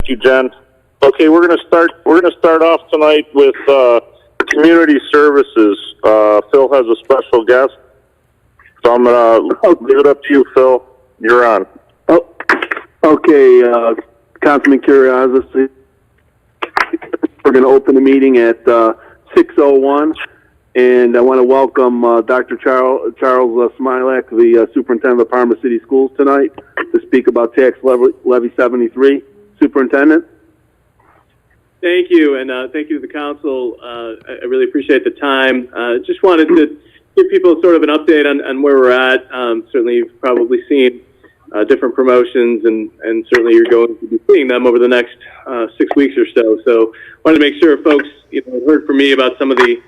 Thank you, Jen. Okay, we're gonna start off tonight with community services. Phil has a special guest, so I'm gonna leave it up to you, Phil. You're on. Oh, okay, Councilman Curiosity. We're going to open the meeting at 6:01, and I want to welcome Dr. Charles Smilak, the Superintendent of Parma City Schools, tonight to speak about Tax Levy 73. Superintendent. Thank you, and thank you to the council. I really appreciate the time. Just wanted to give people sort of an update on where we're at. Certainly, you've probably seen different promotions, and certainly you're going to be seeing them over the next 6 weeks or so. So, wanted to make sure folks, heard from me about some of the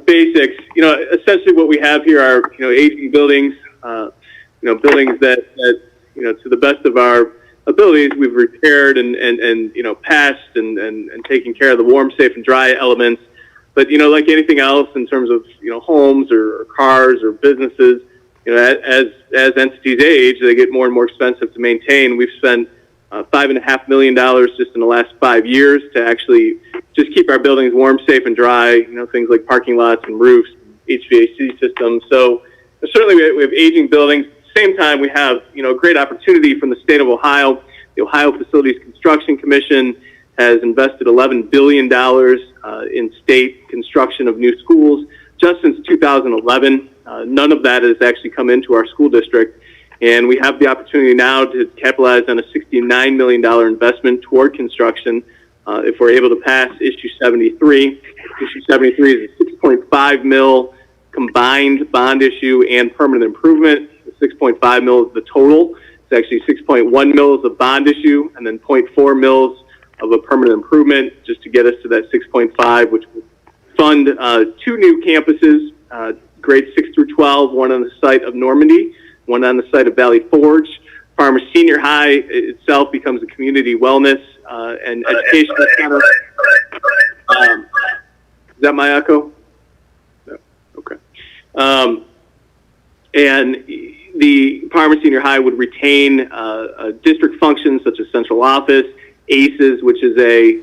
basics. Essentially, what we have here are aging buildings. Buildings that to the best of our abilities, we've repaired and patched and taken care of the warm, safe, and dry elements. But like anything else in terms of homes or cars or businesses, as entities age, they get more and more expensive to maintain. We've spent $5.5 million just in the last 5 years to actually just keep our buildings warm, safe, and dry. Things like parking lots and roofs, HVAC systems. So certainly we have aging buildings. At the same time, we have a great opportunity from the state of Ohio. The Ohio Facilities Construction Commission has invested $11 billion in state construction of new schools just since 2011. None of that has actually come into our school district, and we have the opportunity now to capitalize on a $69 million investment toward construction if we're able to pass Issue 73. Issue 73 is a $6.5 mil combined bond issue and permanent improvement. The $6.5 mil is the total. It's actually $6.1 mil is a bond issue, and then $0.4 mils of a permanent improvement just to get us to that 6.5, which will fund 2 new campuses, grades 6 through 12, one on the site of Normandy, one on the site of Valley Forge. Farmers Senior High itself becomes a community wellness and educational center. Is that my echo? No. Okay. And the Parma Senior High would retain district functions such as central office, ACES, which is a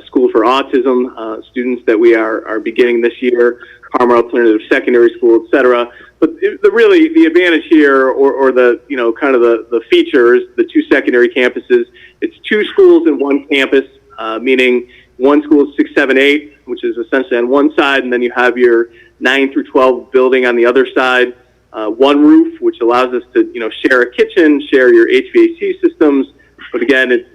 school for autism students that we are beginning this year, Parma Alternative Secondary School, etc. But the advantage here, or the kind of the features, the 2 secondary campuses, it's 2 schools in one campus, meaning one school is 6, 7, 8, which is essentially on one side, and then you have your 9 through 12 building on the other side. One roof, which allows us to share a kitchen, share your HVAC systems. But again,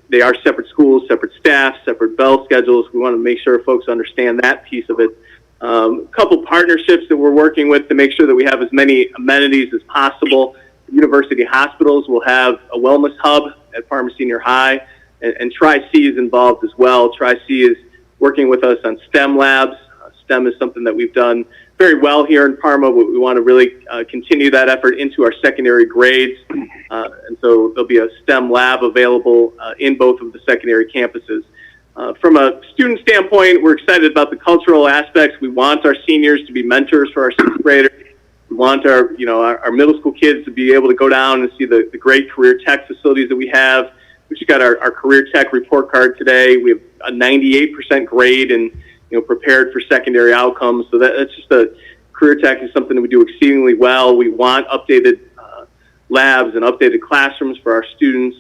they are separate schools, separate staff, separate bell schedules. We want to make sure folks understand that piece of it. A couple partnerships that we're working with to make sure that we have as many amenities as possible. University hospitals will have a wellness hub at Parma Senior High, and Tri-C is involved as well. Tri-C is working with us on STEM labs. STEM is something that we've done very well here in Parma, but we want to really continue that effort into our secondary grades. And so there'll be a STEM lab available in both of the secondary campuses. From a student standpoint, we're excited about the cultural aspects. We want our seniors to be mentors for our 6th graders. We want our middle school kids to be able to go down and see the great career tech facilities that we have. We just got our career tech report card today. We have a 98% grade and prepared for secondary outcomes. So that's just career tech is something that we do exceedingly well. We want updated labs and updated classrooms for our students.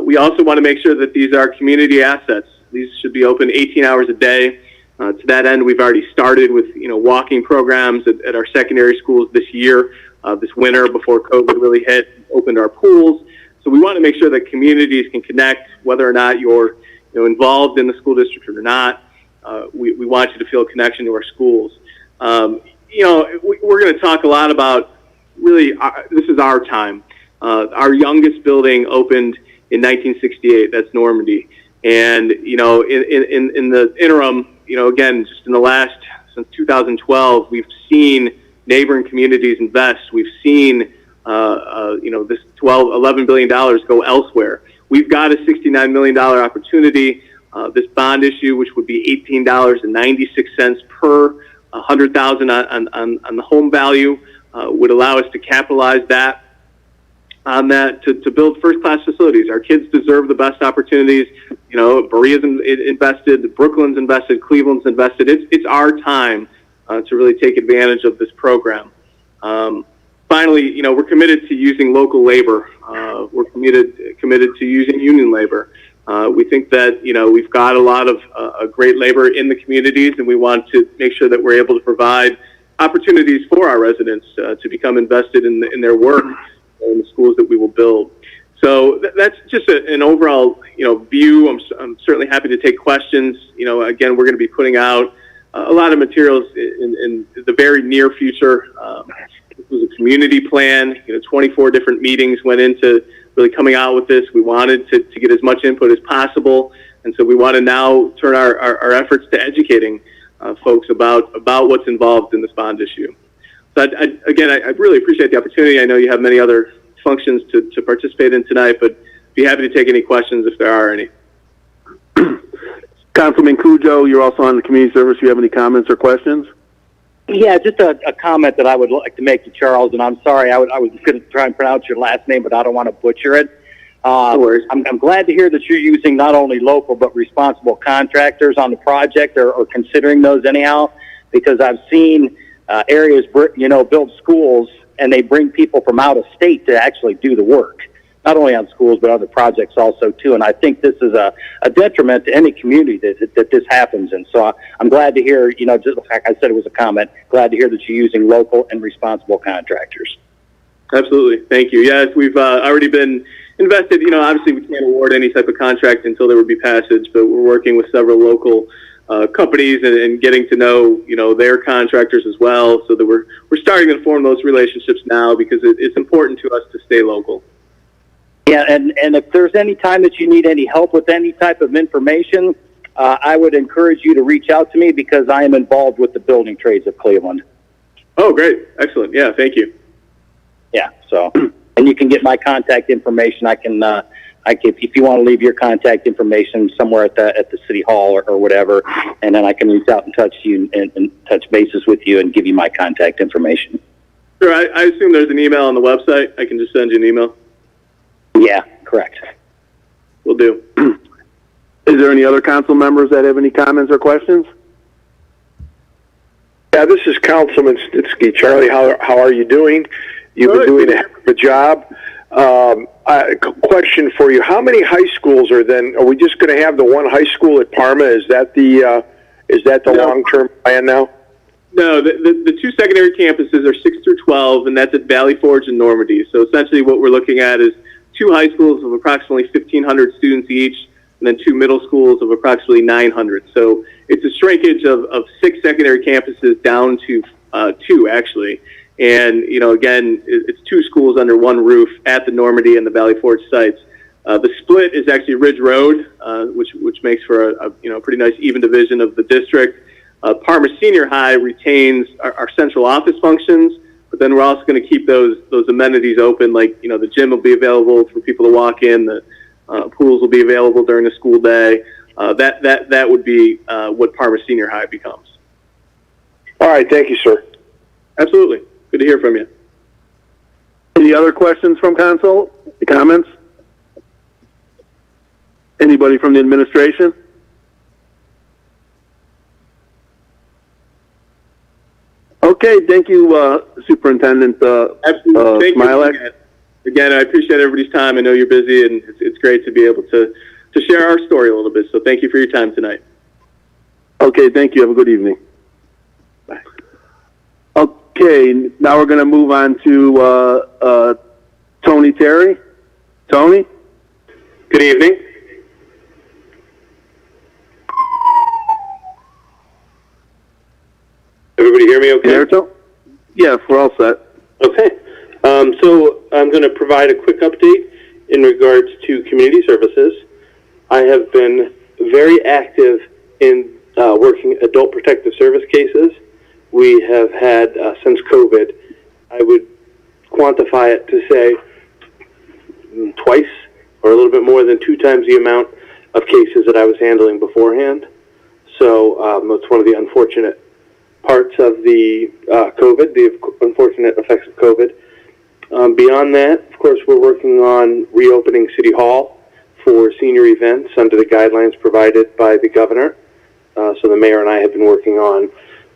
We also want to make sure that these are community assets. These should be open 18 hours a day. To that end, we've already started with walking programs at our secondary schools this year. This winter, before COVID really hit, opened our pools. So we want to make sure that communities can connect, whether or not you're involved in the school district or not. We want you to feel a connection to our schools. We're going to talk a lot about really, this is our time. Our youngest building opened in 1968. That's Normandy. And, in the interim, again, just in the last, since 2012, we've seen neighboring communities invest. We've seen, this $11 billion go elsewhere. We've got a $69 million opportunity. This bond issue, which would be $18.96 per $100,000 on the home value, would allow us to capitalize that on that to build first-class facilities. Our kids deserve the best opportunities. You know, Berea's invested, Brooklyn's invested, Cleveland's invested. It's our time to really take advantage of this program. Finally, you know, we're committed to using local labor. We're committed to using union labor. We think that, you know, we've got a lot of great labor in the communities, and we want to make sure that we're able to provide opportunities for our residents to become invested in their work in the schools that we will build. So that's just an overall, you know, view. I'm certainly happy to take questions. You know, again, we're going to be putting out a lot of materials in the very near future. This was a community plan. You know, 24 different meetings went into really coming out with this. We wanted to get as much input as possible, and so we want to now turn our efforts to educating folks about what's involved in this bond issue. So I really appreciate the opportunity. I know you have many other functions to participate in tonight, but be happy to take any questions if there are any. Councilman Cujo, you're also on the community service. Do you have any comments or questions? Yeah, just a comment that I would like to make to Charles, and I'm sorry, I was going to try and pronounce your last name, but I don't want to butcher it. No worries. I'm glad to hear that you're using not only local but responsible contractors on the project, or considering those anyhow, because I've seen areas, you know, build schools, and they bring people from out of state to actually do the work, not only on schools but other projects also too. And I think this is a detriment to any community that this happens. And so I'm glad to hear, you know, just like I said, it was a comment, glad to hear that you're using local and responsible contractors. Absolutely. Thank you. Yes, we've already been invested. You know, obviously we can't award any type of contract until there would be passage, but we're working with several local companies and getting to know, you know, their contractors as well, so that we're starting to form those relationships now, because it's important to us to stay local. Yeah, and if there's any time that you need any help with any type of information, I would encourage you to reach out to me, because I am involved with the building trades of Cleveland. Oh, great. Excellent. Yeah, thank you. Yeah, so, and you can get my contact information. I can if you want to leave your contact information somewhere at the city hall or whatever, and then I can reach out and touch you and touch bases with you and give you my contact information. Sure. I assume there's an email on the website. I can just send you an email. Yeah, correct. Will do. Is there any other council members that have any comments or questions? Yeah, this is Councilman Snitsky. Charlie, how are you doing? You've been doing a heck of a job. Question for you: how many high schools are we just going to have the one high school at Parma? Is that the long-term plan now? No, the two secondary campuses are 6 through 12, and that's at Valley Forge and Normandy. So essentially, what we're looking at is two high schools of approximately 1,500 students each, and then two middle schools of approximately 900. So it's a shrinkage of 6 secondary campuses down to 2, actually. And, you know, again, it's 2 schools under one roof at the Normandy and the Valley Forge sites. The split is actually Ridge Road, which makes for a pretty nice even division of the district. Parma Senior High retains our central office functions, but then we're also going to keep those amenities open, like, you know, the gym will be available for people to walk in, the pools will be available during the school day. That would be what Parma Senior High becomes. All right, thank you, sir. Absolutely. Good to hear from you. Any other questions from council? Comments? Anybody from the administration? Okay, thank you, Superintendent Absolutely. Thank Smilek. you. Again, I appreciate everybody's time. I know you're busy, and it's great to be able to share our story a little bit. So thank you for your time tonight. Okay, thank you. Have a good evening. Bye. Okay, now we're going to move on to Tony Terry. Tony? Good evening. Everybody hear me okay? Yes, we're all set. Okay. So I'm going to provide a quick update in regards to community services. I have been very active in working adult protective service cases. We have had, since COVID, I would quantify it to say twice or a little bit more than 2 times the amount of cases that I was handling beforehand. So that's one of the unfortunate parts of the COVID, the unfortunate effects of COVID. Beyond that, of course, we're working on reopening City Hall for senior events under the guidelines provided by the governor. So the mayor and I have been working on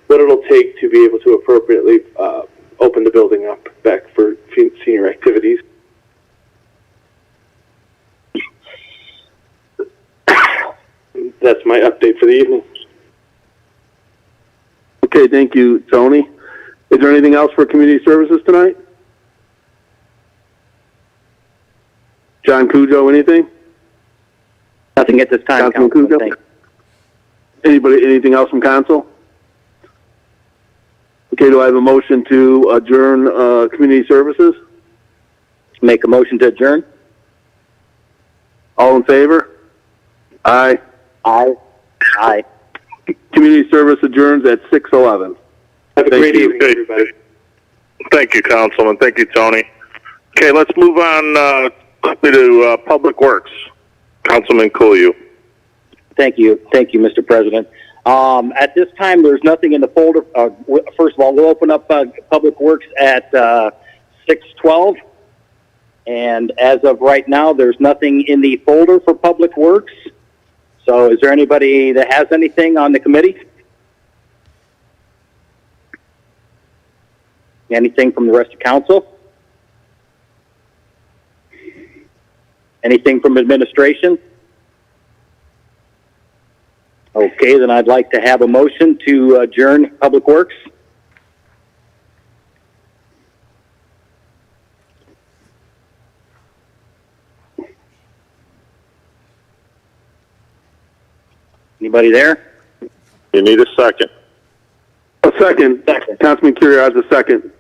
what it'll take to be able to appropriately open the building up back for senior activities. That's my update for the evening. Okay, thank you, Tony. Is there anything else for community services tonight? John Cujo, anything? Nothing at this time, Councilman Councilman. Cujo? Thanks. Anybody, anything else from council? Okay, do I have a motion to adjourn community services? Make a motion to adjourn? All in favor? Aye. Aye. Aye. Community service adjourns at 6:11. Have a great you. evening, everybody. Thank you, Councilman. Thank you, Tony. Okay, let's move on quickly to Public Works. Councilman Cooley. Thank you, Mr. President. At this time, there's nothing in the folder. First of all, we'll open up Public Works at 6:12. And as of right now, there's nothing in the folder for Public Works. So is there anybody that has anything on the committee? Anything from the rest of council? Anything from administration? Okay, then I'd like to have a motion to adjourn Public Works. Anybody there? You need a second. A second. Second. Councilman Currier has a second.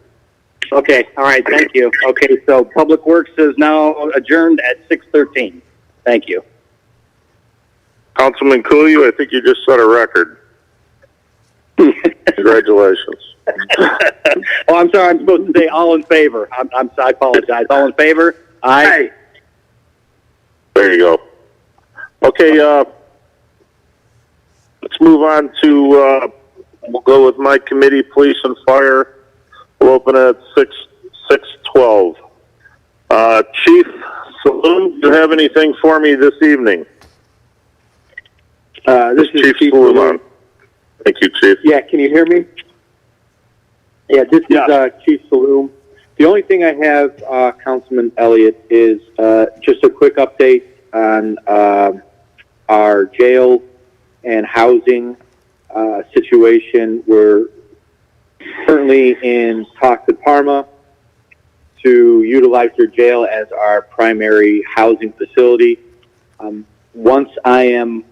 Okay, all right, thank you. Okay, so Public Works is now adjourned at 6:13. Thank you. Councilman Cooley, I think you just set a record. Congratulations. Oh, I'm sorry, I'm supposed to say all in favor. I apologize. All in favor? Aye. There you go. Okay, let's move on to, we'll go with my committee, police and fire. We'll open at 6:12. Chief Saloon, do you have anything for me this evening? This is Chief Saloon. Thank you, Chief. Yeah, can you hear me? Yeah, this is Chief Saloon. The only thing I have, Councilman Elliott, is just a quick update on our jail and housing situation. We're currently in talks with Parma to utilize their jail as our primary housing facility. Once I am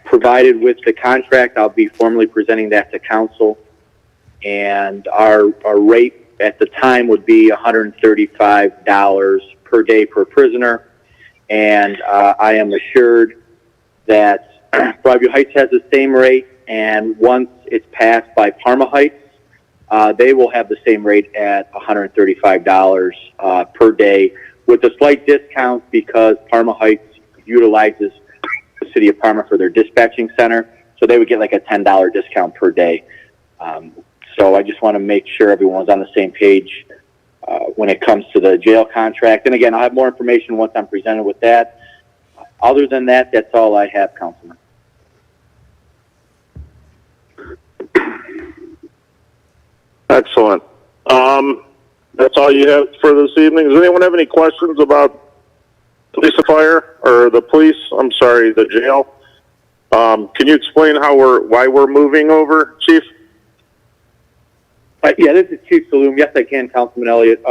provided with the contract, I'll be formally presenting that to council. And our rate at the time would be $135 per day per prisoner. And I am assured that Broadview Heights has the same rate. And once it's passed by Parma Heights, they will have the same rate at $135 per day, with a slight discount because Parma Heights utilizes the city of Parma for their dispatching center, so they would get like a $10 discount per day. So I just want to make sure everyone's on the same page when it comes to the jail contract. And again, I'll have more information once I'm presented with that. Other than that, that's all I have, Councilman. Excellent. That's all you have for this evening. Does anyone have any questions about police and fire, or the police? I'm sorry, the jail. Can you explain why we're moving over, Chief? Yeah, this is Chief Saloom. Yes, I can, Councilman Elliott.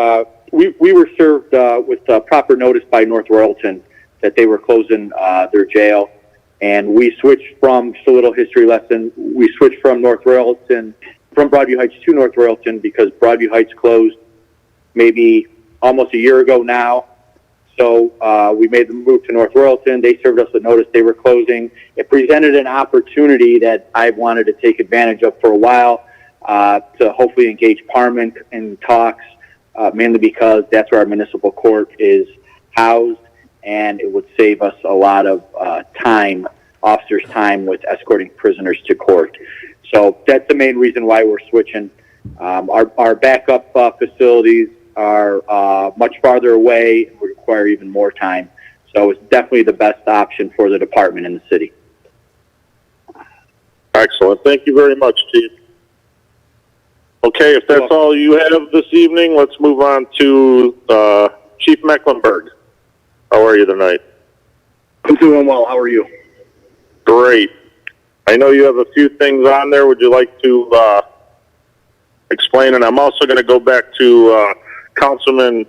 We were served with proper notice by North Royalton that they were closing their jail, and we switched from, just a little history lesson, we switched from Broadview Heights to North Royalton because Broadview Heights closed maybe almost a year ago now. So we made the move to North Royalton. They served us a notice they were closing. It presented an opportunity that I wanted to take advantage of for a while to hopefully engage Parma in talks, mainly because that's where our municipal court is housed, and it would save us a lot of time, officers' time with escorting prisoners to court. So that's the main reason why we're switching. Our backup facilities are much farther away and would require even more time. So it's definitely the best option for the department in the city. Excellent. Thank you very much, Chief. Okay, if that's all you have this evening, let's move on to Chief Mecklenburg. How are you tonight? I'm doing well. How are you? Great. I know you have a few things on there. Would you like to explain? And I'm also going to go back to Councilman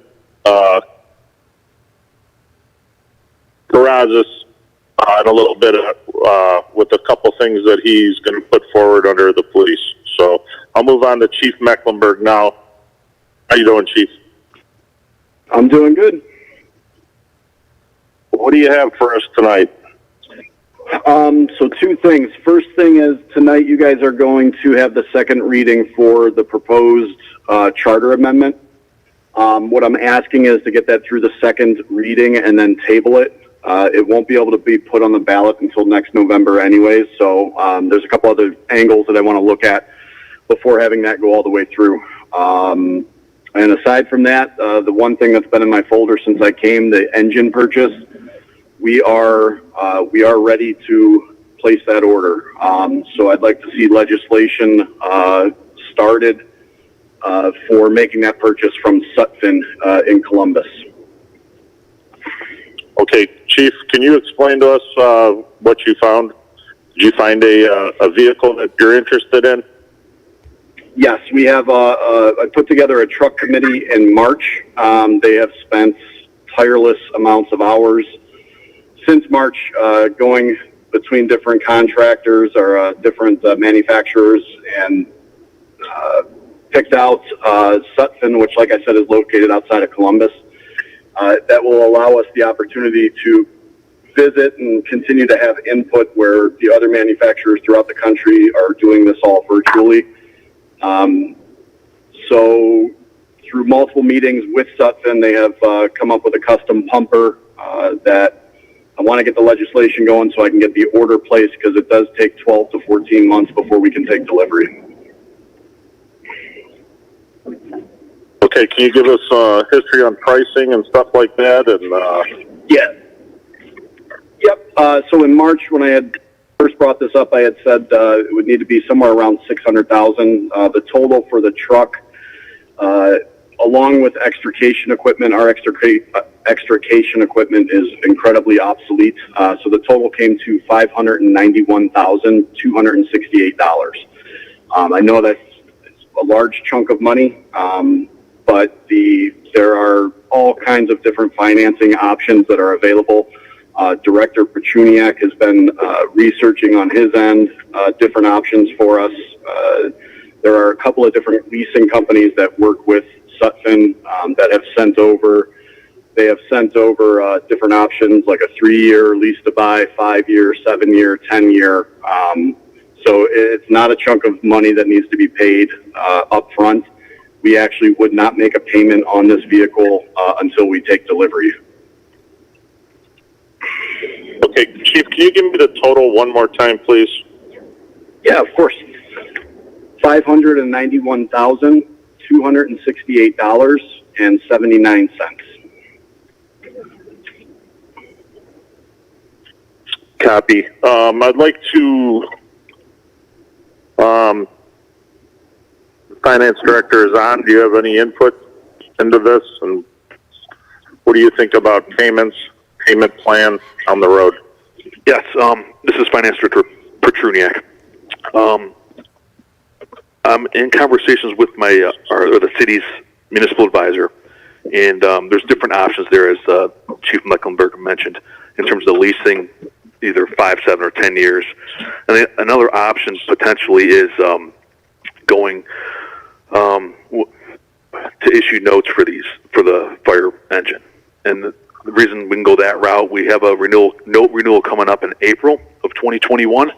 Carrazas in a little bit with a couple things that he's going to put forward under the police. So I'll move on to Chief Mecklenburg now. How you doing, Chief? I'm doing good. What do you have for us tonight? So two things. First thing is tonight you guys are going to have the second reading for the proposed charter amendment. What I'm asking is to get that through the second reading and then table it. It won't be able to be put on the ballot until next November anyways, so there's a couple other angles that I want to look at before having that go all the way through. And aside from that, the one thing that's been in my folder since I came, the engine purchase, we are ready to place that order. So I'd like to see legislation started for making that purchase from Sutphin in Columbus. Okay, Chief, can you explain to us what you found? Did you find a vehicle that you're interested in? Yes, we have. I put together a truck committee in March. They have spent tireless amounts of hours since March, going between different contractors or different manufacturers, and picked out Sutphin, which, like I said, is located outside of Columbus. That will allow us the opportunity to visit and continue to have input where the other manufacturers throughout the country are doing this all virtually. So through multiple meetings with Sutphin, they have come up with a custom pumper that I want to get the legislation going so I can get the order placed, because it does take 12 to 14 months before we can take delivery. Okay, can you give us history on pricing and stuff like that? And Yeah. Yep. So in March, when I had first brought this up, I had said it would need to be somewhere around $600,000. The total for the truck, along with extrication equipment, our extrication equipment is incredibly obsolete. So the total came to $591,268. I know that's a large chunk of money, but there are all kinds of different financing options that are available. Director Petruniak has been researching on his end different options for us. There are a couple of different leasing companies that work with Sutphin that have sent over. They have sent over different options, like a 3-year lease to buy, 5-year, 7-year, 10-year. So it's not a chunk of money that needs to be paid up front. We actually would not make a payment on this vehicle until we take delivery. okay, Chief, can you give me the total one more time, please? Yeah, of course. $591,268.79. Copy. I'd like to, Finance Director is on. Do you have any input into this? And what do you think about payment plan on the road? Yes, this is Finance Director Petruniak. I'm in conversations with the city's municipal advisor, and there's different options there, as Chief Mecklenburg mentioned, in terms of the leasing, either 5, 7, or 10 years. And another option potentially is going to issue notes for the fire engine. And the reason we can go that route, we have a note renewal coming up in April of 2021,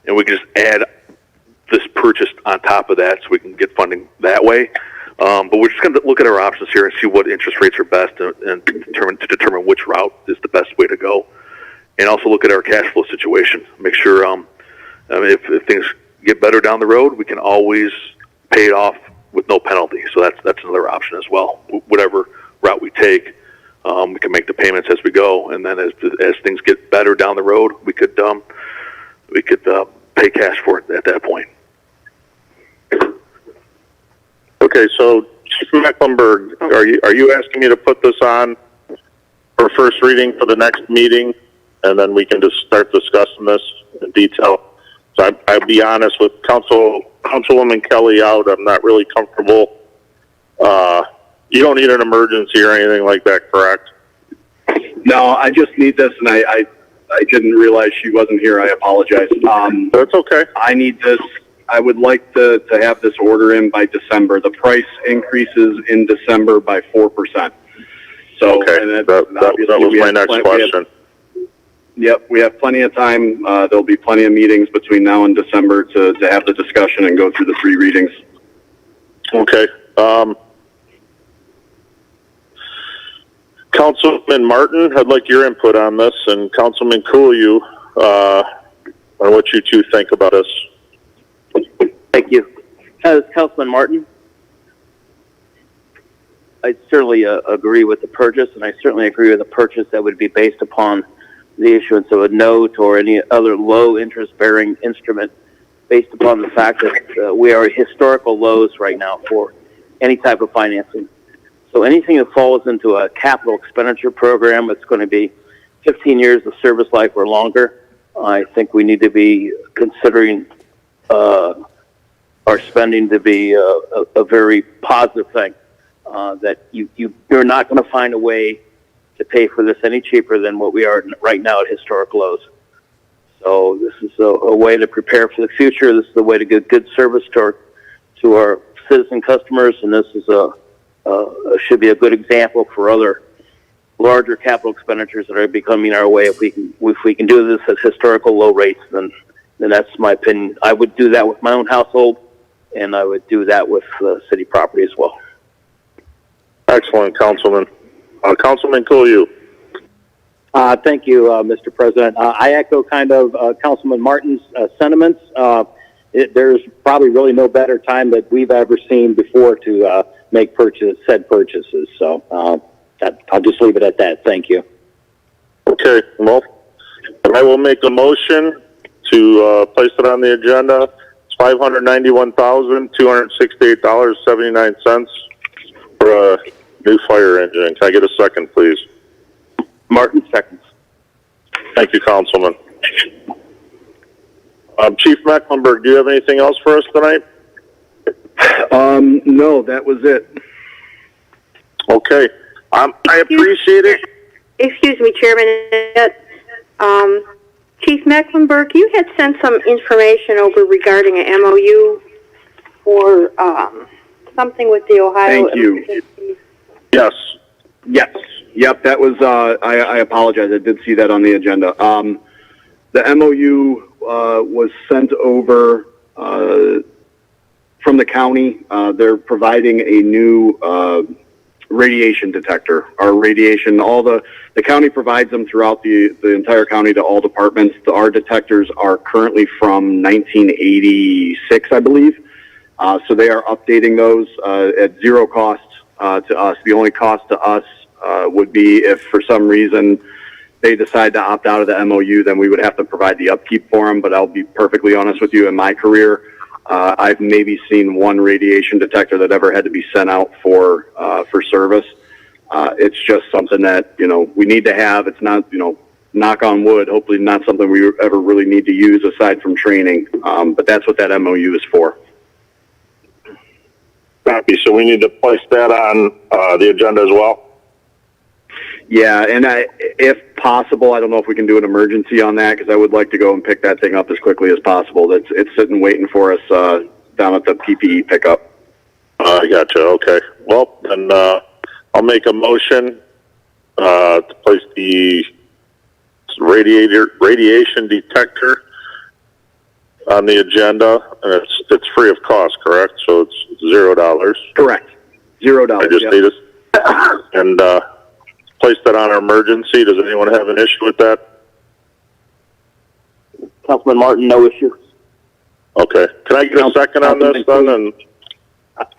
and we can just add this purchase on top of that, so we can get funding that way. But we're just going to look at our options here and see what interest rates are best, and determine which route is the best way to go. And also look at our cash flow situation. Make sure if things get better down the road, we can always pay it off with no penalty. So that's another option as well. Whatever route we take, we can make the payments as we go, and then as things get better down the road, we could pay cash for it at that point. Okay, so Chief Mecklenburg, are you asking me to put this on for first reading for the next meeting, and then we can just start discussing this in detail? So I'll be honest, with Councilwoman Kelly out, I'm not really comfortable. You don't need an emergency or anything like that, correct? No, I just need this, and I didn't realize she wasn't here. I apologize. That's okay. I need this. I would like to have this order in by December. The price increases in December by 4%. So, Okay, and that was my next question. Yep, we have plenty of time. There'll be plenty of meetings between now and December to have the discussion and go through the 3 readings. Okay. Councilman Martin, I'd like your input on this, and Councilman Cooley, on what you two think about this. Thank you. Councilman Martin, I certainly agree with the purchase, and I certainly agree with the purchase that would be based upon the issuance of a note or any other low interest-bearing instrument based upon the fact that we are at historical lows right now for any type of financing. So anything that falls into a capital expenditure program that's going to be 15 years of service life or longer, I think we need to be considering our spending to be a very positive thing. That you're not going to find a way to pay for this any cheaper than what we are right now at historic lows. So this is a way to prepare for the future. This is a way to give good service to our citizen customers, and this is should be a good example for other larger capital expenditures that are becoming our way. If we can do this at historical low rates, then that's my opinion. I would do that with my own household, and I would do that with city property as well. Excellent, Councilman. Councilman Cooley. Thank you, Mr. President. I echo kind of Councilman Martin's sentiments. There's probably really no better time that we've ever seen before to make said purchases. So I'll just leave it at that. Thank you. Okay, well, I will make a motion to place it on the agenda. It's $591,268.79 for a new fire engine. Can I get a second, please? Martin, seconds. Thank you, Councilman. Chief Mecklenburg, do you have anything else for us tonight? No, that was it. Okay. I appreciate it. Excuse me, Chairman. Chief Mecklenburg, you had sent some information over regarding an MOU for something with the Ohio. Thank you. Yes. Yes. Yep, that was, I apologize. I did see that on the agenda. The MOU was sent over from the county. They're providing a new radiation detector. Our radiation, the county provides them throughout the entire county to all departments. Our detectors are currently from 1986, I believe. So they are updating those at zero cost to us. The only cost to us would be if for some reason they decide to opt out of the MOU, then we would have to provide the upkeep for them. But I'll be perfectly honest with you, in my career, I've maybe seen one radiation detector that ever had to be sent out for service. It's just something that, we need to have. It's not, knock on wood, hopefully not something we ever really need to use aside from training. But that's what that MOU is for. Copy. So we need to place that on the agenda as well? Yeah, and if possible, I don't know if we can do an emergency on that, because I would like to go and pick that thing up as quickly as possible. It's sitting waiting for us down at the PPE pickup. I gotcha. Okay. Well, then I'll make a motion to place the radiation detector on the agenda, and it's free of cost, correct? So it's $0. Correct. $0. I just need it. And place that on our emergency. Does anyone have an issue with that? Councilman Martin, no issue. Okay. Can I get a second on this then? And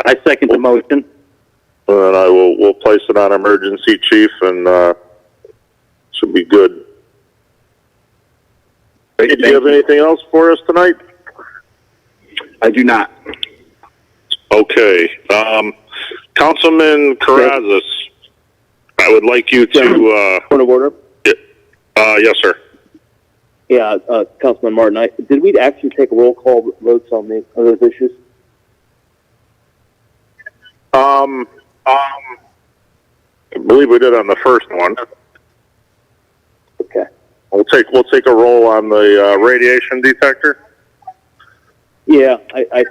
I second the motion. And we'll place it on emergency, Chief, and should be good. Do you have anything else for us tonight? I do not. Okay. Councilman Carrazas, I would like you to... Point of order? Yes, sir. Yeah, Councilman Martin, did we actually take roll call votes on those issues? I believe we did on the first one. Okay. We'll take a roll on the radiation detector. Yeah, I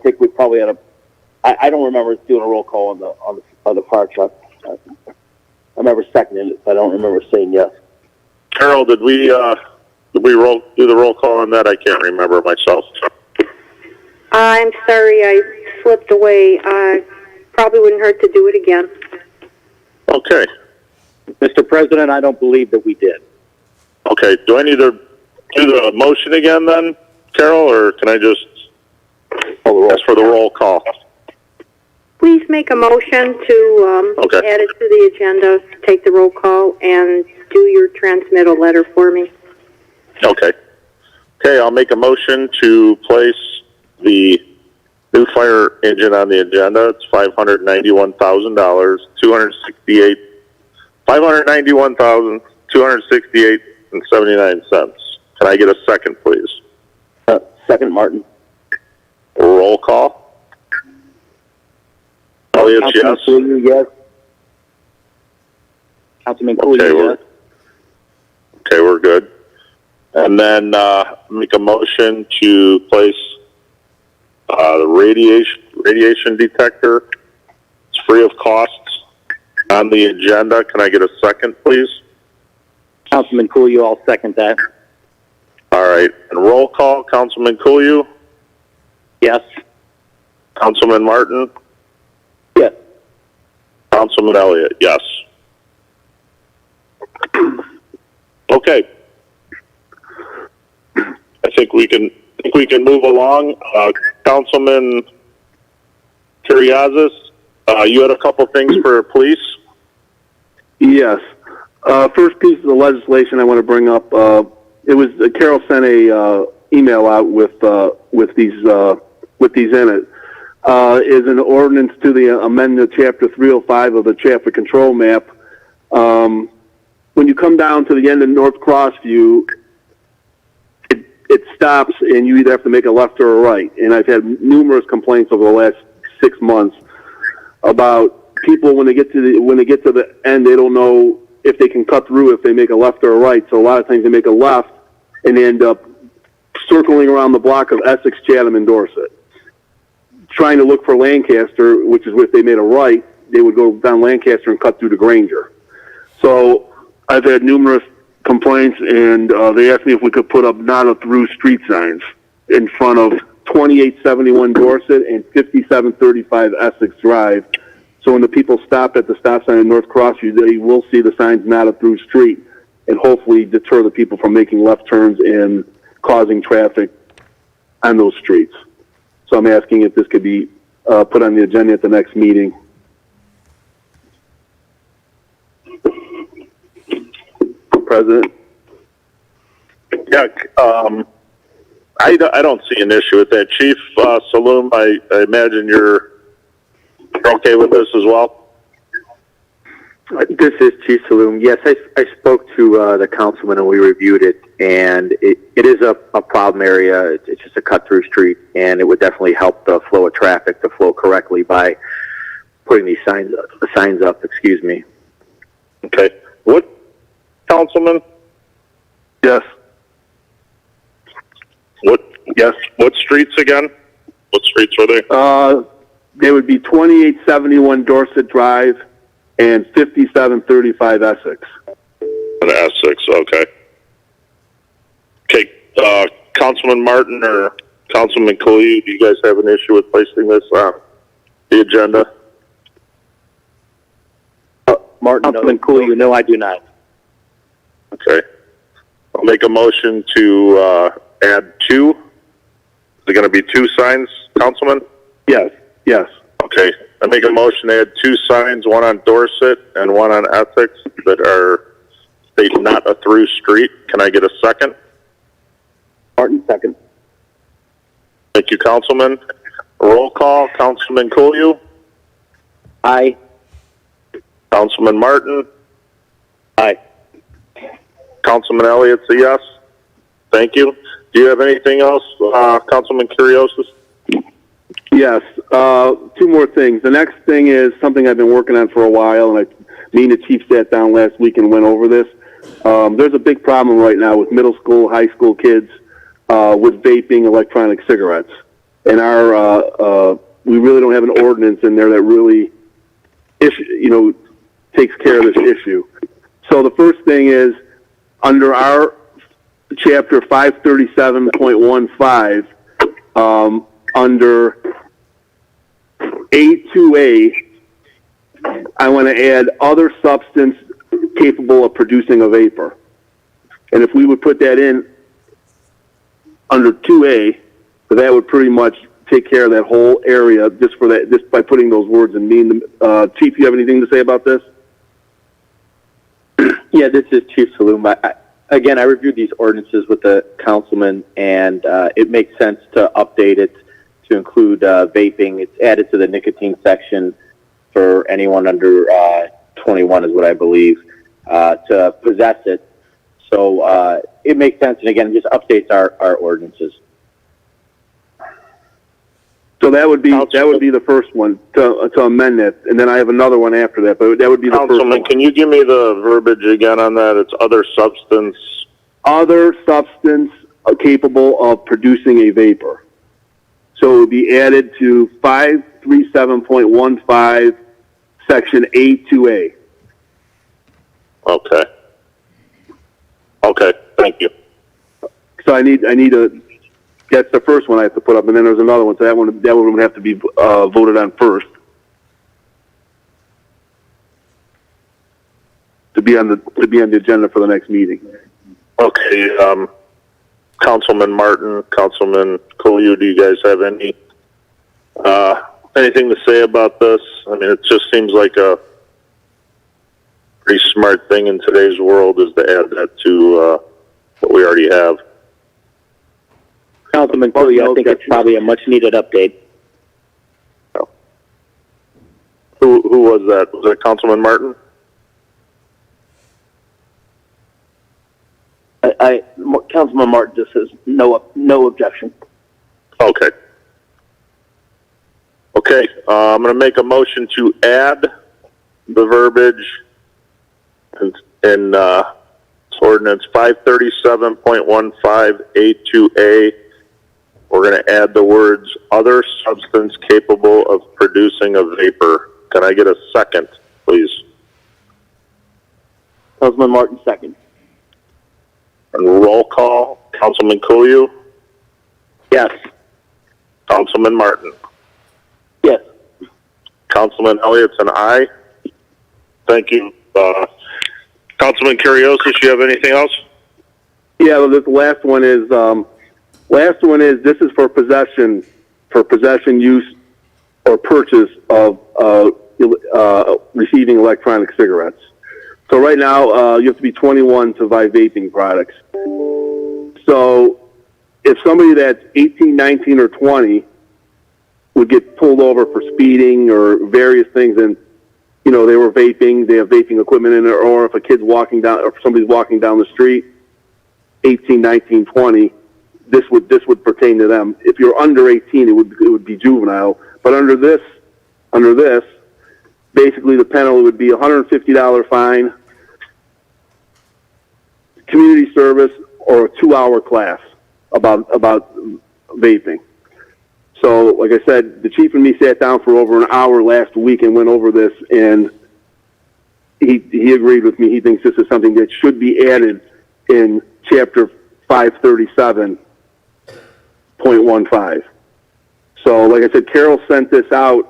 think we probably had I don't remember doing a roll call on the fire truck. I remember seconding it, but I don't remember saying yes. Carol, did we do the roll call on that? I can't remember myself. I'm sorry, I slipped away. Probably wouldn't hurt to do it again. Okay. Mr. President, I don't believe that we did. Okay. Do I need to do the motion again then, Carol, or can I just ask for the roll call? Please make a motion to add it to the agenda, take the roll call, and do your transmittal letter for me. Okay. Okay, I'll make a motion to place the new fire engine on the agenda. It's $591,268. $591,268.79. Can I get a second, please? Second, Martin. Roll call. Elliott, yes. Councilman Cooley, yes. Councilman Cooley, yes. Okay, we're good. And then make a motion to place the radiation detector. It's free of cost on the agenda. Can I get a second, please? Councilman Cooley, I'll second that. All right. And roll call. Councilman Cooley? Yes. Councilman Martin? Yes. Councilman Elliott? Yes. Okay. I think we can move along. Councilman Carrazas, you had a couple things for police. Yes. First piece of the legislation I want to bring up. It was Carol sent a email out with these in it. Is an ordinance to the amendment to Chapter 305 of the traffic control map. When you come down to the end of North Crossview, it stops, and you either have to make a left or a right. And I've had numerous complaints over the last 6 months about people when they get to the end, they don't know if they can cut through if they make a left or a right. So a lot of times they make a left and they end up circling around the block of Essex, Chatham, and Dorset, trying to look for Lancaster, which is if they made a right, they would go down Lancaster and cut through to Granger. So I've had numerous complaints, and they asked me if we could put up not a through street signs in front of 2871 Dorset and 5735 Essex Drive. So when the people stop at the stop sign in North Crossview, they will see the signs not a through street and hopefully deter the people from making left turns and causing traffic on those streets. So I'm asking if this could be put on the agenda at the next meeting. President? Yeah, I don't see an issue with that. Chief Saloom, I imagine you're okay with this as well? This is Chief Saloom. Yes, I spoke to the councilman and we reviewed it, and it is a problem area. It's just a cut-through street, and it would definitely help the flow of traffic to flow correctly by putting these signs up. Excuse me. Okay. What, Councilman? Yes. Yes. What streets again? What streets were they? They would be 2871 Dorset Drive and 5735 Essex. And Essex, okay. Okay, Councilman Martin or Councilman Cooley, do you guys have an issue with placing this on the agenda? Martin, Councilman Cooley, no, I do not. Okay. I'll make a motion to add two. Is it going to be two signs, Councilman? Yes. Yes. Okay, I make a motion to add 2 signs, one on Dorset and one on Essex, that are state not a through street. Can I get a second? Martin, second. Thank you, Councilman. Roll call, Councilman Cooley, Aye. Councilman Martin, Aye. Councilman Elliott's a yes. Thank you. Do you have anything else, Councilman Curiosus? Yes. 2 more things. The next thing is something I've been working on for a while, and me and the chief sat down last week and went over this. There's a big problem right now with middle school, high school kids with vaping electronic cigarettes. And we really don't have an ordinance in there that really, takes care of this issue. So the first thing is, under our chapter 537.15, under A2A, I want to add other substance capable of producing a vapor. And if we would put that in under 2A, that would pretty much take care of that whole area just by putting those words in. Chief, you have anything to say about this? Yeah, this is Chief Saloom. Again, I reviewed these ordinances with the councilman, and it makes sense to update it to include vaping. It's added to the nicotine section for anyone under 21 is what I believe, to possess it. So it makes sense, and again, it just updates our ordinances. So that would be the first one to amend that, and then I have another one after that. But that would be the first one. Councilman, can you give me the verbiage again on that? It's other substance. Other substance capable of producing a vapor. So it would be added to 537.15, section A2A. Okay. Okay. Thank you. So I need a. That's the first one I have to put up, and then there's another one. So that one would have to be voted on first to be on the agenda for the next meeting. Okay. Councilman Martin, Councilman Cooley, do you guys have anything to say about this? I mean, it just seems like a pretty smart thing in today's world is to add that to what we already have. Councilman Cooley, I think it's probably a much-needed update. Who was that? Was that Councilman Martin? Councilman Martin just says no objection. Okay. Okay, I'm going to make a motion to add the verbiage in ordinance 537.15 A2A. We're going to add the words other substance capable of producing a vapor. Can I get a second, please? Councilman Martin, second. And roll call, Councilman Cooley? Yes. Councilman Martin? Yes. Councilman Elliott's an aye. Thank you. Councilman Curiosus, you have anything else? Yeah, well, this last one is this is for possession use or purchase of receiving electronic cigarettes. So right now, you have to be 21 to buy vaping products. So if somebody that's 18, 19, or 20 would get pulled over for speeding or various things, and you know they were vaping, they have vaping equipment in there, or if a kid's walking down, or if somebody's walking down the street, 18, 19, 20, this would pertain to them. If you're under 18, it would be juvenile. But under this, basically the penalty would be a $150 fine, community service, or a 2-hour class about vaping. So, like I said, the chief and me sat down for over an hour last week and went over this, and he agreed with me. He thinks this is something that should be added in Chapter 537.15. So, like I said, Carol sent this out.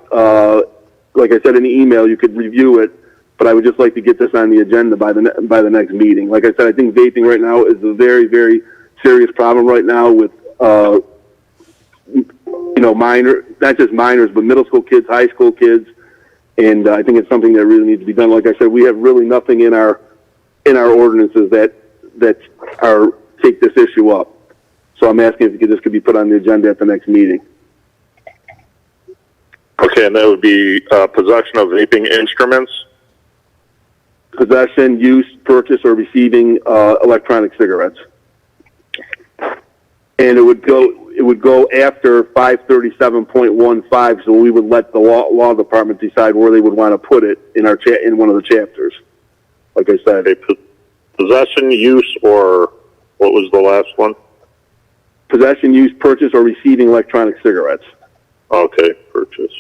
Like I said in the email, you could review it, but I would just like to get this on the agenda by the next meeting. Like I said, I think vaping right now is a very, very serious problem right now with not just minors, but middle school kids, high school kids. And I think it's something that really needs to be done. Like I said, we have really nothing in our ordinances that take this issue up. So I'm asking if this could be put on the agenda at the next meeting. Okay, and that would be possession of vaping instruments. Possession, use, purchase, or receiving electronic cigarettes. And it would go after 537.15, so we would let the law department decide where they would want to put it in one of the chapters. Like I said, Possession, use, or what was the last one? possession, use, purchase, or receiving electronic cigarettes. Okay, purchase.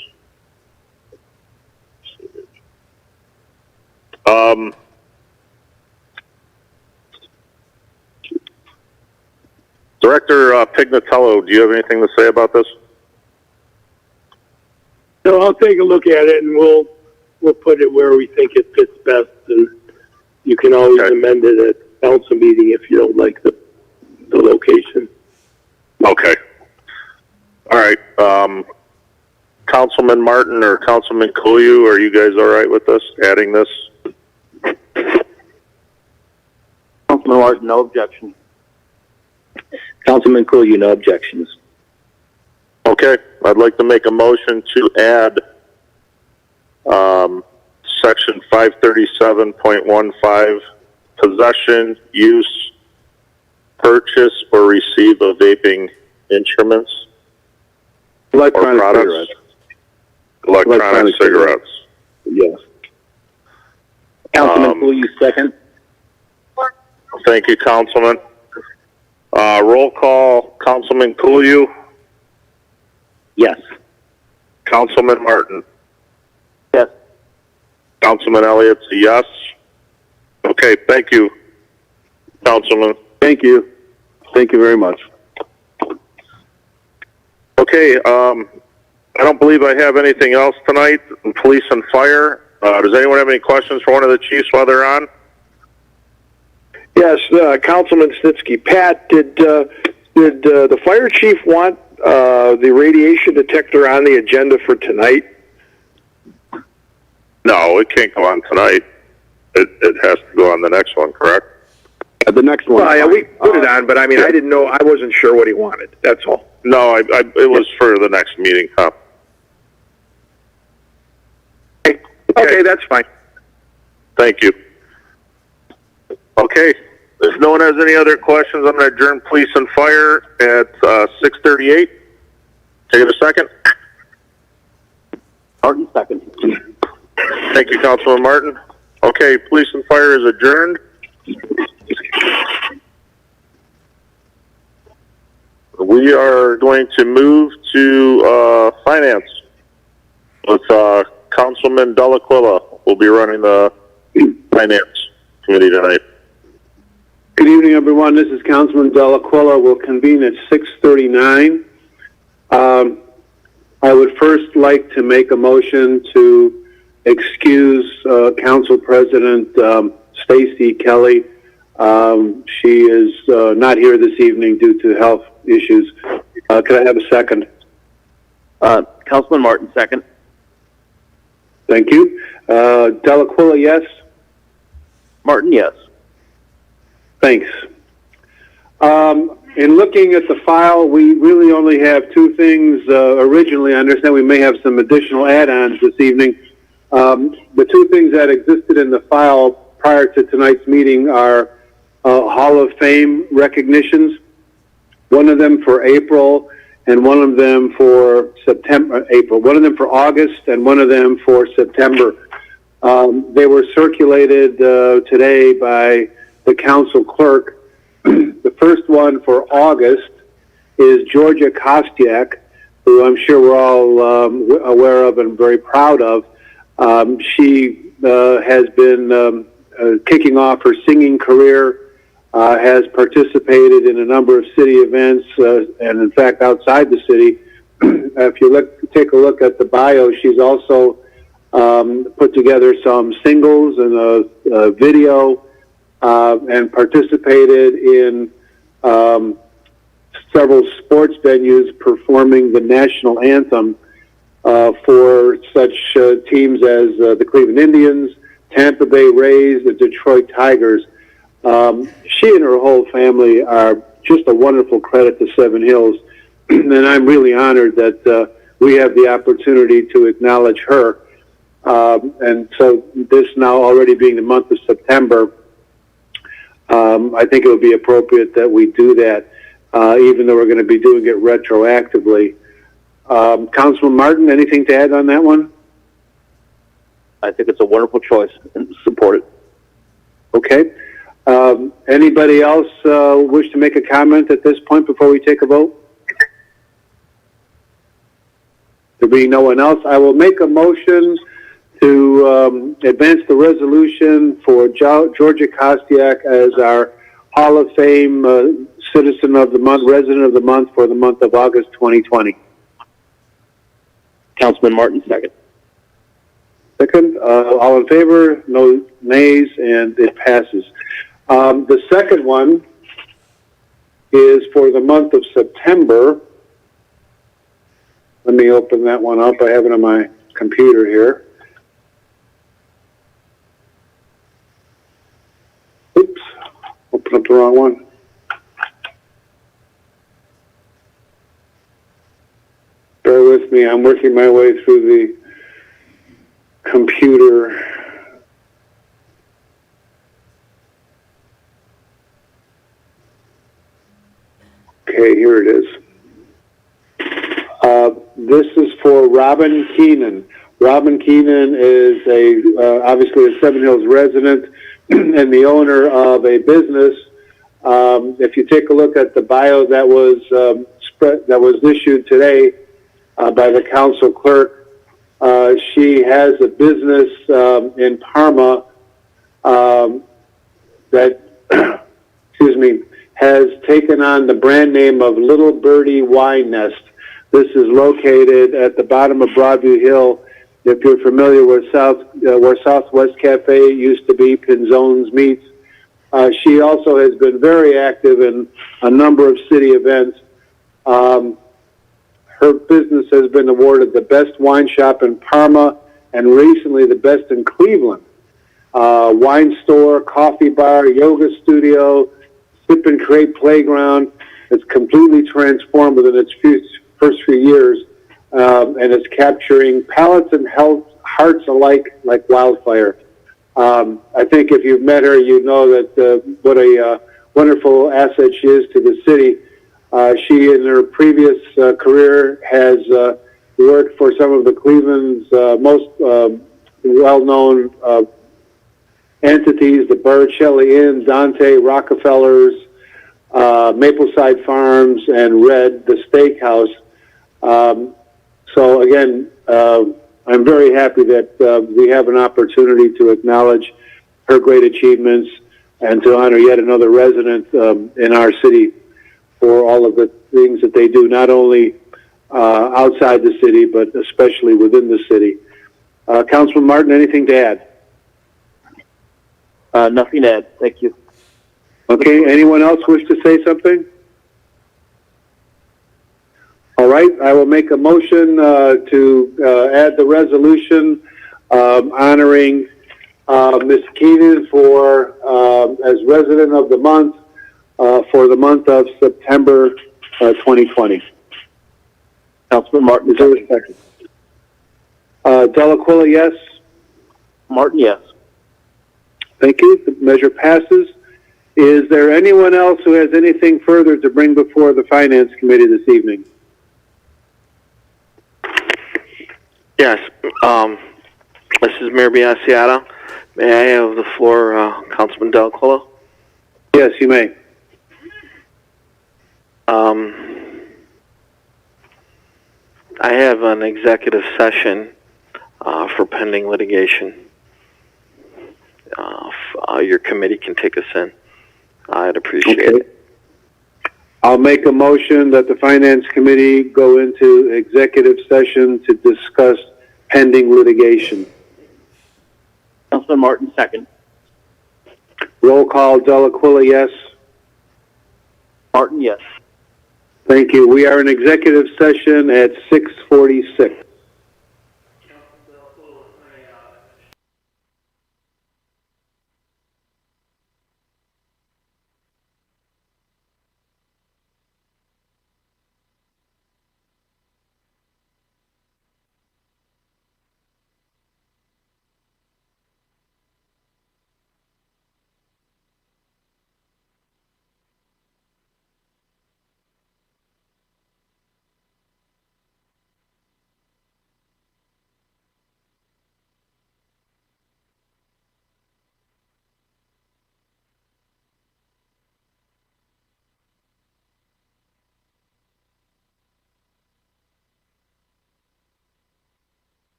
Director Pignatello, do you have anything to say about this? No, I'll take a look at it and we'll put it where we think it fits best, and you can always amend it at council meeting if you don't like the location. Okay. All right. Councilman Martin or Councilman Koyu, are you guys all right with this, adding this? Councilman Martin, no objection. Councilman Cooley, no objections. Okay. I'd like to make a motion to add section 537.15, possession, use, purchase, or receive of vaping instruments Electronic or products. cigarettes. Electronic cigarettes. Yes. Councilman Cooley, second. Thank you, Councilman. Roll call, Councilman Koyu, Yes. Councilman Martin. Yes. Councilman Elliott's a yes. Okay, thank you, Councilman. Thank you. Thank you very much. Okay, I don't believe I have anything else tonight. Police and fire. Does anyone have any questions for one of the chiefs while they're on? Yes, Councilman Snitsky. Pat, did the fire chief want the radiation detector on the agenda for tonight? No, it can't go on tonight. It has to go on the next one, correct? The next one. Well, yeah, we put it on, but I mean, I didn't know. I wasn't sure what he wanted. That's all. No, it was for the next meeting, huh? Okay, that's fine. Thank you. Okay, if no one has any other questions, I'm going to adjourn police and fire at 6:38. Take it a second. Martin, second. Thank you, Councilman Martin. Okay, police and fire is adjourned. We are going to move to finance with Councilman Delaquilla. Will be running the finance committee tonight. Good evening, everyone. This is Councilman Delaquilla. We'll convene at 6:39. I would first like to make a motion to excuse Council President Stacy Kelly. She is not here this evening due to health issues. Could I have a second? Councilman Martin, second. Thank you. Delaquilla, yes? Martin, yes. Thanks. In looking at the file, we really only have two things originally. I understand we may have some additional add-ons this evening. The two things that existed in the file prior to tonight's meeting are Hall of Fame recognitions, one of them for April and one of them for one of them for August and one of them for September. They were circulated today by the council clerk. The first one for August is Georgia Kostiak, who I'm sure we're all aware of and very proud of. She has been kicking off her singing career, has participated in a number of city events, and in fact outside the city. If you take a look at the bio, she's also put together some singles and a video, and participated in several sports venues performing the national anthem for such teams as the Cleveland Indians, Tampa Bay Rays, the Detroit Tigers. She and her whole family are just a wonderful credit to Seven Hills, and I'm really honored that we have the opportunity to acknowledge her. And so this now already being the month of September, I think it would be appropriate that we do that, even though we're going to be doing it retroactively. Councilman Martin, anything to add on that one? I think it's a wonderful choice and support it. Okay. Anybody else wish to make a comment at this point before we take a vote? There being no one else, I will make a motion to advance the resolution for Georgia Kostiak as our Hall of Fame Citizen of the Month, Resident of the Month for the month of August 2020. Councilman Martin, second. Second, all in favor, no nays, and it passes. The second one is for the month of September. Let me open that one up. I have it on my computer here. Oops, open up the wrong one. Bear with me, I'm working my way through the computer. Okay, here it is. This is for Robin Keenan. Robin Keenan is obviously a Seven Hills resident and the owner of a business. If you take a look at the bio that was issued today by the council clerk, she has a business in Parma that, excuse me, has taken on the brand name of Little Birdie Wine Nest. This is located at the bottom of Broadview Hill. If you're familiar with where Southwest Cafe used to be, Pinzone's Meats, she also has been very active in a number of city events. Her business has been awarded the best wine shop in Parma and recently the best in Cleveland. Wine store, coffee bar, yoga studio, sip and create playground. It's completely transformed within its first few years, and it's capturing palates and hearts alike like wildfire. I think if you've met her, you know that what a wonderful asset she is to the city. She, in her previous career, has worked for some of the Cleveland's most well-known entities, the Baricelli Inn, Dante, Rockefellers, Mapleside Farms, and Red, the steakhouse. So again, I'm very happy that we have an opportunity to acknowledge her great achievements and to honor yet another resident in our city for all of the things that they do, not only outside the city, but especially within the city. Councilman Martin, anything to add? Nothing to add. Thank you. Okay, anyone else wish to say something? All right, I will make a motion to add the resolution honoring Ms. Keenan for as resident of the month for the month of September 2020. Councilman Martin, is there a second? Delaquilla, yes. Martin, yes. Thank you. The measure passes. Is there anyone else who has anything further to bring before the Finance Committee this evening? Yes. This is Mayor Biassiata. May I have the floor, Councilman Delaquilla? Yes, you may. I have an executive session for pending litigation. If your committee can take us in, I'd appreciate it. I'll make a motion that the Finance Committee go into executive session to discuss pending litigation. Councilman Martin, second. Roll call, Delaquilla, yes. Martin, yes. Thank you. We are in executive session at 6:46.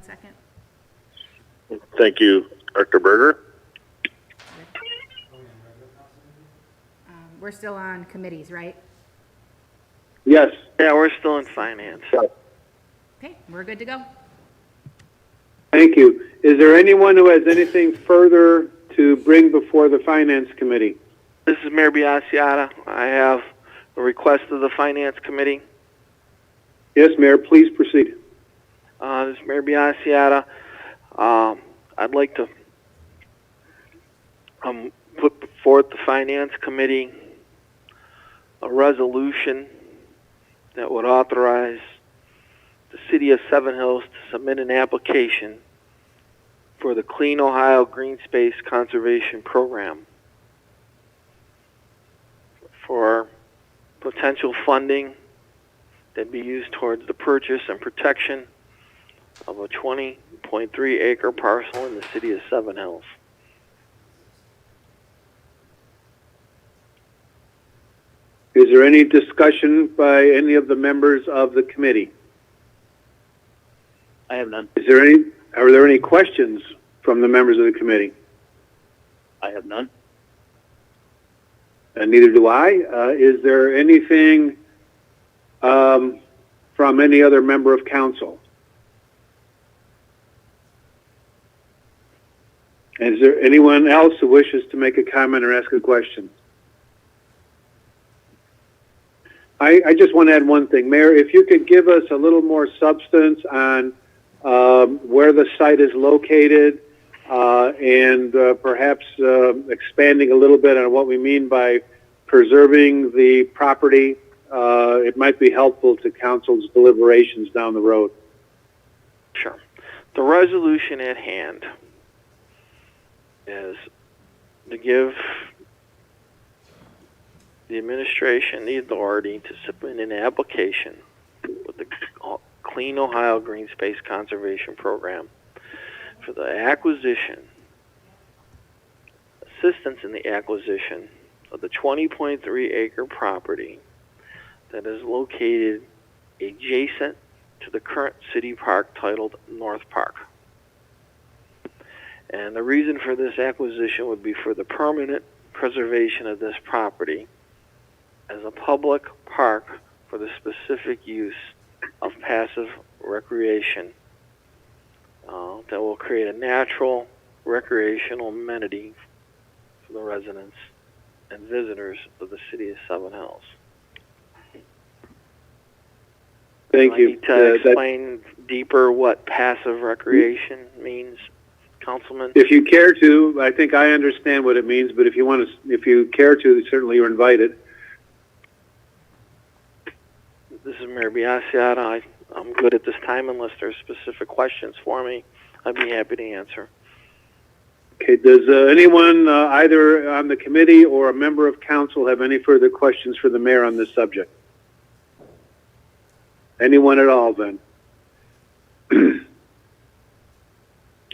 second. Thank you, Dr. Berger. We're still on committees, right? Yes. Yeah, we're still in finance. Okay, we're good to go. Thank you. Is there anyone who has anything further to bring before the Finance Committee? This is Mayor Biassiata. I have a request of the Finance Committee. Yes, Mayor, please proceed. This is Mayor Biassiata. I'd like to put forth the Finance Committee a resolution that would authorize the City of Seven Hills to submit an application for the Clean Ohio Green Space Conservation Program for potential funding that be used towards the purchase and protection of a 20.3 acre parcel in the City of Seven Hills. Is there any discussion by any of the members of the committee? I have none. Are there any questions from the members of the committee? I have none. And neither do I. Is there anything from any other member of council? And is there anyone else who wishes to make a comment or ask a question? I just want to add one thing. Mayor, if you could give us a little more substance on where the site is located and perhaps expanding a little bit on what we mean by preserving the property, it might be helpful to council's deliberations down the road. Sure. The resolution at hand is to give the administration the authority to submit an application with the Clean Ohio Green Space Conservation Program for the assistance in the acquisition of the 20.3 acre property that is located adjacent to the current city park titled North Park. And the reason for this acquisition would be for the permanent preservation of this property as a public park for the specific use of passive recreation that will create a natural recreational amenity for the residents and visitors of the City of Seven Hills. Thank you. I need to explain deeper what passive recreation means, Councilman. If you care to, I think I understand what it means, but if you care to, certainly you're invited. This is Mayor Biassiata. I'm good at this time unless there's specific questions for me. I'd be happy to answer. Okay, does anyone either on the committee or a member of council have any further questions for the mayor on this subject? Anyone at all then?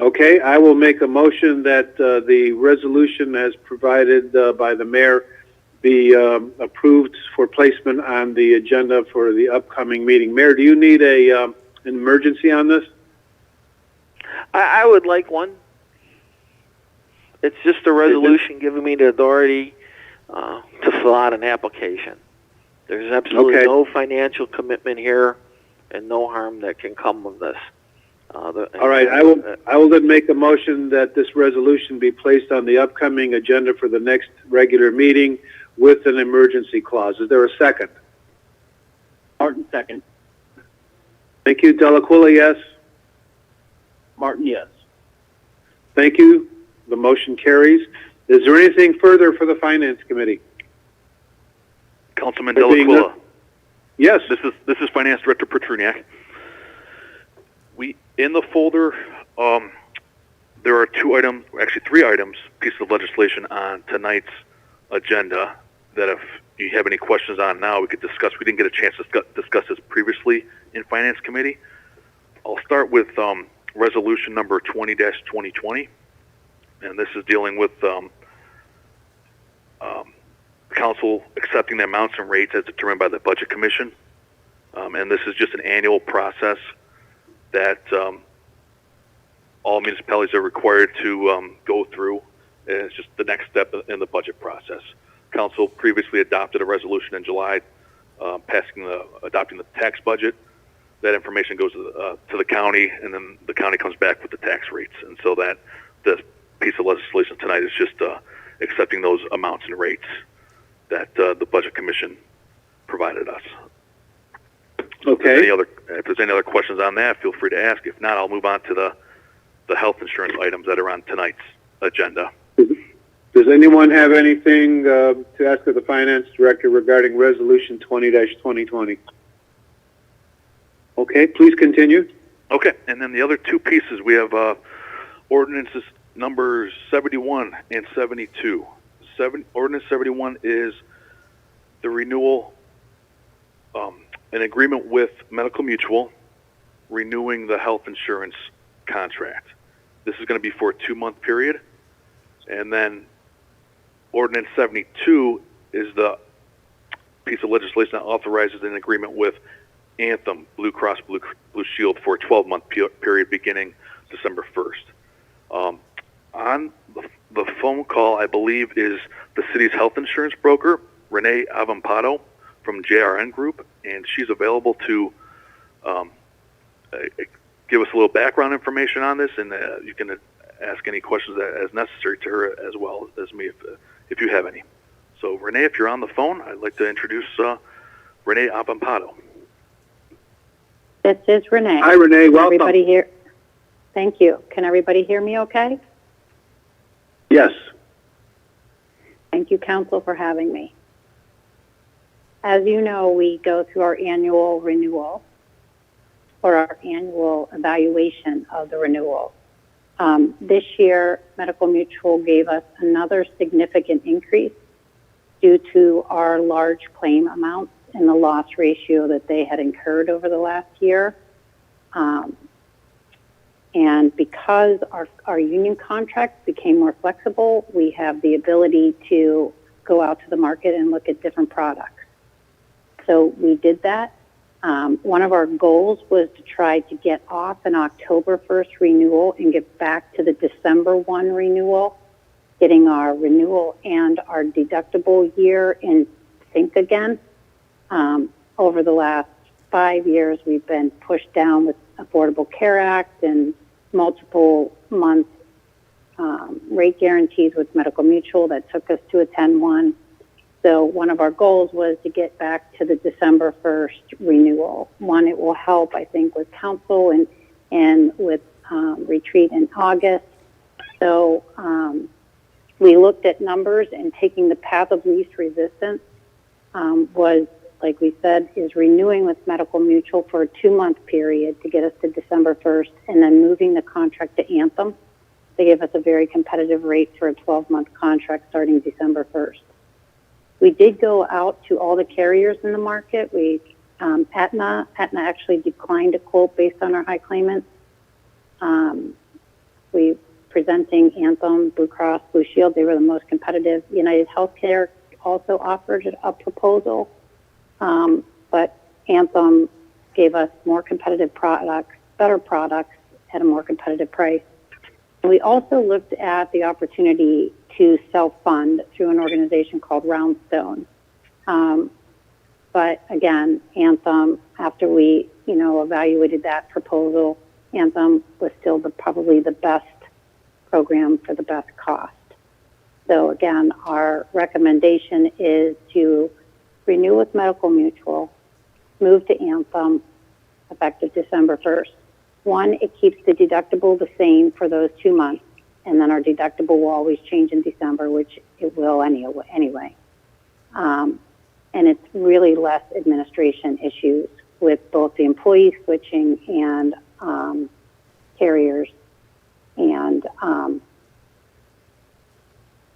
Okay, I will make a motion that the resolution as provided by the mayor be approved for placement on the agenda for the upcoming meeting. Mayor, do you need an emergency on this? I would like one. It's just a resolution giving me the authority to fill out an application. There's absolutely no financial commitment here and no harm that can come of this. All right, I will then make a motion that this resolution be placed on the upcoming agenda for the next regular meeting with an emergency clause. Is there a second? Martin, second. Thank you. Delaquila, yes? Martin, yes. Thank you. The motion carries. Is there anything further for the Finance Committee? Councilman Delaquila. Yes. This is Finance Director Petruniak. In the folder, there are three items, pieces of legislation on tonight's agenda that if you have any questions on now, we could discuss. We didn't get a chance to discuss this previously in Finance Committee. I'll start with resolution number 20-2020, and this is dealing with council accepting the amounts and rates as determined by the Budget Commission. And this is just an annual process that all municipalities are required to go through. And it's just the next step in the budget process. Council previously adopted a resolution in July, adopting the tax budget. That information goes to the county, and then the county comes back with the tax rates. And so that this piece of legislation tonight is just accepting those amounts and rates that the Budget Commission provided us. Okay. If there's any other questions on that, feel free to ask. If not, I'll move on to the health insurance items that are on tonight's agenda. Does anyone have anything to ask of the Finance Director regarding Resolution 20-2020? Okay, please continue. Okay, and then the other two pieces, we have ordinances numbers 71 and 72. Ordinance 71 is the renewal, an agreement with Medical Mutual, renewing the health insurance contract. This is going to be for a 2-month period. And then Ordinance 72 is the piece of legislation that authorizes an agreement with Anthem, Blue Cross Blue Shield, for a 12-month period beginning December 1st. On the phone call, I believe, is the city's health insurance broker, Renee Avampato from JRN Group, and she's available to give us a little background information on this, and you can ask any questions as necessary to her as well as me if you have any. So, Renee, if you're on the phone, I'd like to introduce Renee Avampato. This is Renee. Hi, Renee. Welcome. Everybody here. Thank you. Can everybody hear me okay? Yes. Thank you, Council, for having me. As you know, we go through our annual renewal or our annual evaluation of the renewal. This year, Medical Mutual gave us another significant increase due to our large claim amounts and the loss ratio that they had incurred over the last year. And because our union contracts became more flexible, we have the ability to go out to the market and look at different products. So we did that. One of our goals was to try to get off an October 1st renewal and get back to the December 1 renewal, getting our renewal and our deductible year in sync again. Over the last 5 years, we've been pushed down with Affordable Care Act and multiple month rate guarantees with Medical Mutual that took us to a 10-1. So one of our goals was to get back to the December 1st renewal. One, it will help, I think, with council and with retreat in August. So we looked at numbers, and taking the path of least resistance was, like we said, is renewing with Medical Mutual for a 2-month period to get us to December 1st, and then moving the contract to Anthem. They gave us a very competitive rate for a 12-month contract starting December 1st. We did go out to all the carriers in the market. Aetna actually declined a quote based on our high claimants. We presenting Anthem, Blue Cross, Blue Shield. They were the most competitive. United Healthcare also offered a proposal, but Anthem gave us more competitive products, better products at a more competitive price. And we also looked at the opportunity to self-fund through an organization called Roundstone. But again, Anthem, after we, evaluated that proposal, Anthem was still probably the best program for the best cost. So again, our recommendation is to renew with Medical Mutual, move to Anthem, effective December 1st. One, it keeps the deductible the same for those 2 months, and then our deductible will always change in December, which it will anyway. And it's really less administration issues with both the employees switching and carriers and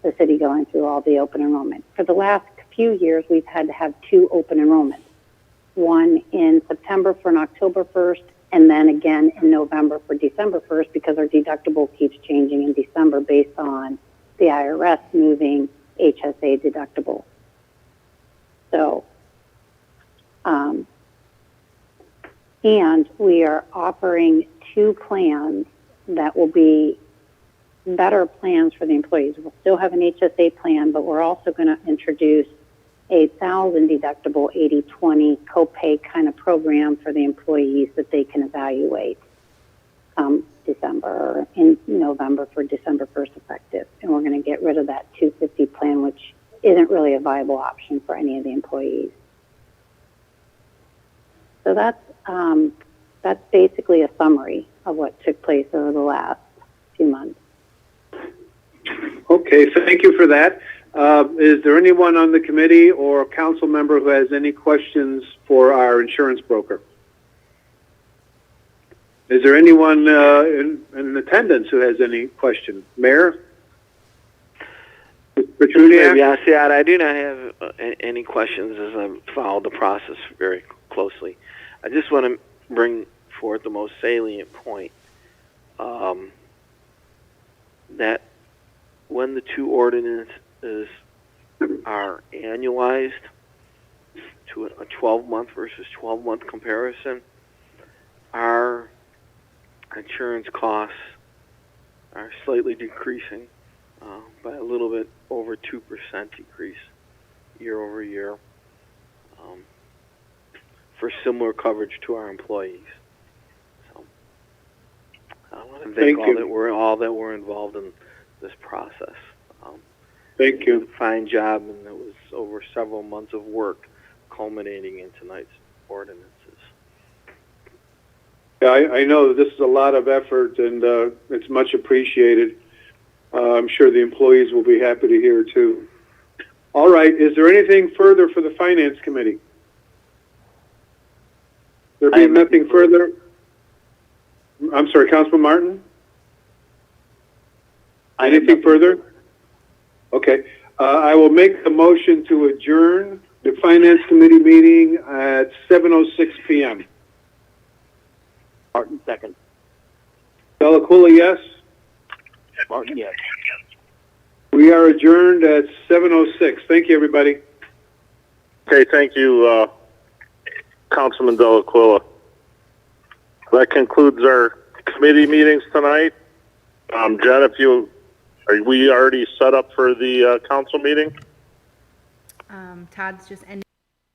the city going through all the open enrollment. For the last few years, we've had to have 2 open enrollments, one in September for an October 1st, and then again in November for December 1st, because our deductible keeps changing in December based on the IRS moving HSA deductible. So, and we are offering 2 plans that will be better plans for the employees. We'll still have an HSA plan, but we're also going to introduce a 1,000 deductible 80/20 copay kind of program for the employees that they can evaluate December or in November for December 1st effective. And we're going to get rid of that 250 plan, which isn't really a viable option for any of the employees. So that's basically a summary of what took place over the last few months. Okay, thank you for that. Is there anyone on the committee or council member who has any questions for our insurance broker? Is there anyone in attendance who has any questions? Mayor? Petrunia? Yes, yeah, I do not have any questions as I've followed the process very closely. I just want to bring forth the most salient point, that when the two ordinances are annualized to a 12-month versus 12-month comparison, our insurance costs are slightly decreasing by a little bit over 2% decrease year over year for similar coverage to our employees. So I want to thank all that were involved in this process. Thank you. Fine job, and it was over several months of work culminating in tonight's ordinances. Yeah, I know that this is a lot of effort, and it's much appreciated. I'm sure the employees will be happy to hear, too. All right, is there anything further for the Finance Committee? There being nothing further? I'm sorry, Councilman Martin? Anything further? Okay. I will make the motion to adjourn the Finance Committee meeting at 7:06 p.m. Martin, second. Delacuilla, yes? Martin, yes. We are adjourned at 7:06. Thank you, everybody. Okay, thank you, Councilman Delacuilla. That concludes our committee meetings tonight. Jen, are we already set up for the council meeting? Todd's just ending.